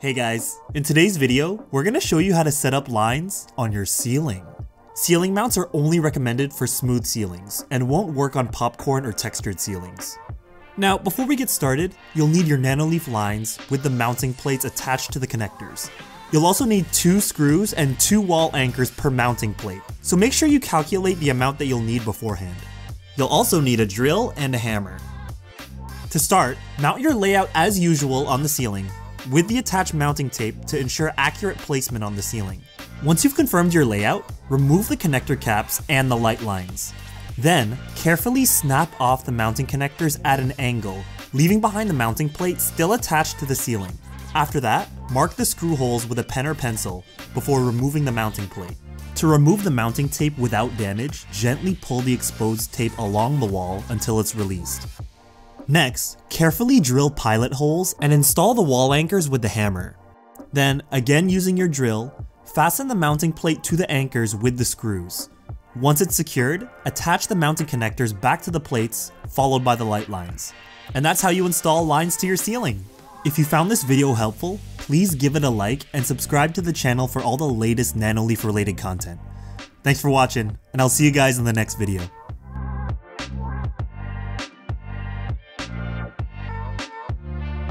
Hey guys, in today's video, we're going to show you how to set up lines on your ceiling. Ceiling mounts are only recommended for smooth ceilings and won't work on popcorn or textured ceilings. Now, before we get started, you'll need your Nanoleaf lines with the mounting plates attached to the connectors. You'll also need 2 screws and 2 wall anchors per mounting plate, so make sure you calculate the amount that you'll need beforehand. You'll also need a drill and a hammer. To start, mount your layout as usual on the ceiling, with the attached mounting tape to ensure accurate placement on the ceiling. Once you've confirmed your layout, remove the connector caps and the light lines. Then, carefully snap off the mounting connectors at an angle, leaving behind the mounting plate still attached to the ceiling. After that, mark the screw holes with a pen or pencil before removing the mounting plate. To remove the mounting tape without damage, gently pull the exposed tape along the wall until it's released. Next, carefully drill pilot holes and install the wall anchors with the hammer. Then, again using your drill, fasten the mounting plate to the anchors with the screws. Once it's secured, attach the mounting connectors back to the plates, followed by the light lines. And that's how you install lines to your ceiling. If you found this video helpful, please give it a like and subscribe to the channel for all the latest Nanoleaf related content. Thanks for watching, and I'll see you guys in the next video.